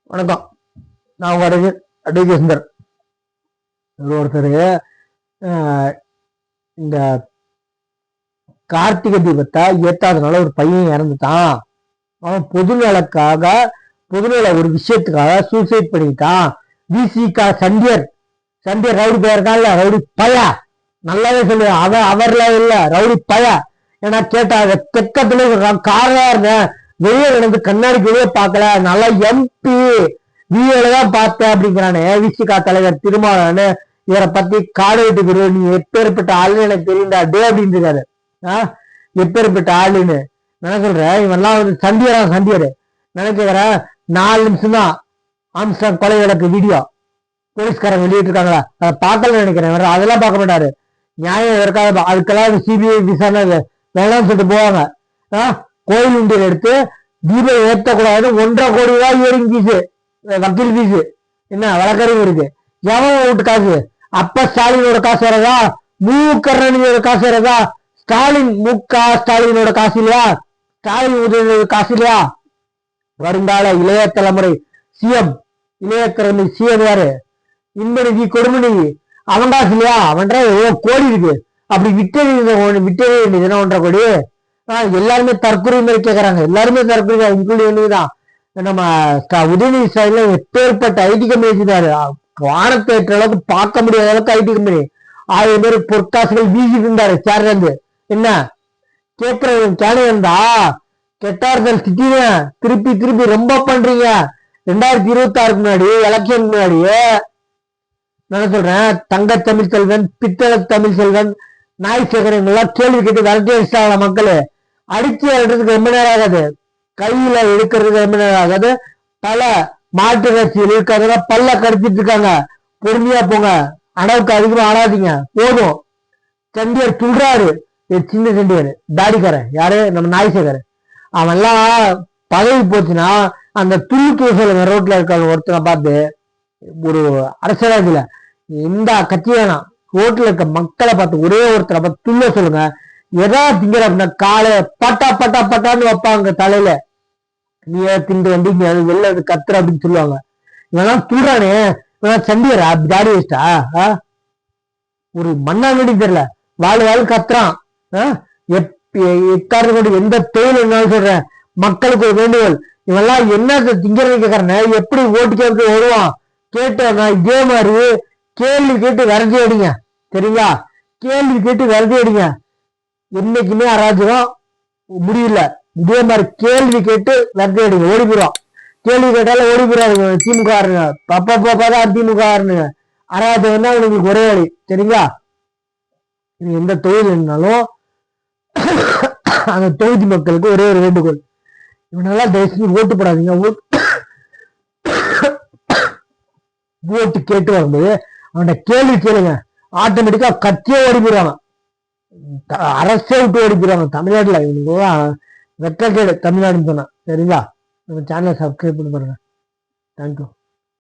வணக்கம். நான் உங்க அட்வொகேட் சுந்தர். ஒருத்தர் இந்த கார்த்திகை தீபத்தை ஏத்தாதனால ஒரு பையன் இறந்துட்டான். அவன் பொதுநல ஒரு விஷயத்துக்காக சூசைட் பண்ணிட்டான். விசிகா சண்டியர் ரவுடி பையன் ரவுடி பையா, நல்லாவே சொல்லு. அவர்ல இல்ல, ரவுடி பையா. ஏன்னா கேட்டா தெக்கத்துல காரா இருந்தேன், வெளியே நடந்து கண்ணாடி வெளியே பார்க்கல, நல்லா எம்பி வீதான் பார்த்தேன் அப்படிங்கிறானே விசிகா தலைவர் திருமாவளவன். இவரை பத்தி காடு விட்டு குரு, நீ எப்பேற்பட்ட ஆளுன்னு எனக்கு தெரியுண்டா டே அப்படின்னு இருக்காரு. எப்பேற்பட்ட ஆளுன்னு நான் சொல்றேன். இவன்லாம் வந்து சண்டியர் நினைக்கிற 4 நிமிஷம் தான் ஆம்ஸ்டாங் கொலை வழக்கு வீடியோ போலீஸ்காரங்க வெளியிட்டு இருக்காங்களா, அதை பார்க்கல நினைக்கிறேன். அதெல்லாம் பார்க்க மாட்டாரு. நியாயம் இருக்காது, அதுக்கெல்லாம் சிபிஐ விசாரணை வேணாம்னு சொல்லிட்டு போவாங்க. கோயில் உண்டியல் எடுத்து தீபம் ஏற்றக்கூடாதுன்னு 1.5 கோடி ரூபாய் இயரிங் ஃபீஸு, வக்கீல் ஃபீஸு, என்ன வழக்கறிஞர் இருக்கு. எவன் வீட்டு காசு? அப்ப ஸ்டாலினோட காசு வரதா? கருணாநிதியோட காசு வரதா? ஸ்டாலினோட காசு இல்லையா? ஸ்டாலின் உதவியோட காசு இல்லையா? வருங்கால இளைய தலைமுறை சிஎம் யாரு? இன்பநிதி கொடுமநிதி அவன் காசு இல்லையா? அவன் கோடி இருக்கு. அப்படி விட்டவே வேண்டியது 1.5 கோடி. எல்லாருமே தற்கொலை கேட்கறாங்க. எல்லாருமே தற்கொலை, இன்க்ளூடிங் நம்ம உதயநிதி ஸ்டாலின் எப்பேற்பட்ட ஐடி கம்பெனி வச்சிருந்தாரு. வானத்தை ஏற்ற அளவுக்கு பார்க்க முடியாத அளவுக்கு ஐடி கம்பெனி 1000 பேர் பொற்காசுகள் வீசிட்டு இருந்தாரு சேர்ல இருந்து. என்ன கேட்கறவங்க கேள்வி இருந்தா கெட்டார்கள் திட்டினேன். திருப்பி ரொம்ப பண்றீங்க. 2026 முன்னாடி எலெக்ஷன் முன்னாடியே நான் சொல்றேன், தங்க தமிழ் செல்வன், பித்தள தமிழ் செல்வன், நாய் சேகரன் எல்லாம் கேள்வி கேட்டு விரட்டி அடிச்சாங்களா மக்கள். அடிச்சு விரட்டுறதுக்கு ரொம்ப நேரம் ஆகாது, கையில எடுக்கிறதுக்கு ரொம்ப நேரம் ஆகாது. பல மாட்டு கட்சியில் இருக்காங்க, பல்ல கடிச்சிட்டு இருக்காங்க. பொறுமையா போங்க, அளவுக்கு அதிகமா ஆடாதீங்க, போதும். சண்டியர் சொல்றாரு, சின்ன சண்டியர் தாடிக்காரன் யாரு? நம்ம நாய்சேகரன். அவன் எல்லாம் பதவி போச்சுன்னா அந்த துள்ளுக்கு சொல்லுங்க. ரோட்ல இருக்க ஒருத்தனை பார்த்து, ஒரு அரசியல எந்த கட்சி வேணாம், ரோட்ல இருக்க மக்களை பார்த்து ஒரே ஒருத்தரை பார்த்து துள்ள சொல்லுங்க. எதா திங்கிற அப்படின்னா காலை பட்டான்னு வைப்பாங்க தலையில. நீ திண்டு வந்து இங்க வெளில கத்துற அப்படின்னு சொல்லுவாங்க. இவெல்லாம் துள்றானே, இவன் சண்டியரா? தாடி வச்சிட்டா? ஒரு மண்ணாங்கடி தெரியல, வாழ் கத்துறான். எக்காரணம் எந்த தொழில் என்னாலும் சொல்றேன், மக்களுக்கு ஒரு வேண்டுகோள். இவெல்லாம் என்ன திங்கிறது கேட்கறேன், எப்படி ஓட்டு கேட்க வருவான் கேட்டேன். இதே மாதிரி கேள்வி கேட்டு விரட்டி அடிங்க, சரிங்களா? கேள்வி கேட்டு விரட்டி அடிங்க. என்னைக்குமே அராஜகம் முடியல. இதே மாதிரி கேள்வி கேட்டு விரட்டி அடிங்க, ஓடி போயிடும். கேள்வி கேட்டாலும் ஓடி போயிடாதுங்க திமுக. பாப்பாதான் திமுக அராஜகம் தான் உங்களுக்கு ஒரே வழி, சரிங்களா? எந்த தொழில் இருந்தாலும் அந்த தொகுதி மக்களுக்கு ஒரே ஒரு வேண்டுகோள், இவனெல்லாம் தயவுசெய்து ஓட்டு போடாதீங்க. ஓட்டு கேட்டு வரும்போது அவன்கிட்ட கேள்வி கேளுங்க, ஆட்டோமேட்டிக்கா கட்சியே ஓடி போயிடுவாங்க, அரசே விட்டு ஓடி போயிடுவாங்க. தமிழ்நாட்டுல இவனுக்கு வெற்றக்கேடு தமிழ்நாடுன்னு சொன்னா, சரிங்களா? நம்ம சேனலை சப்ஸ்கிரைப் பண்ணி பாருங்க. தேங்க்யூ.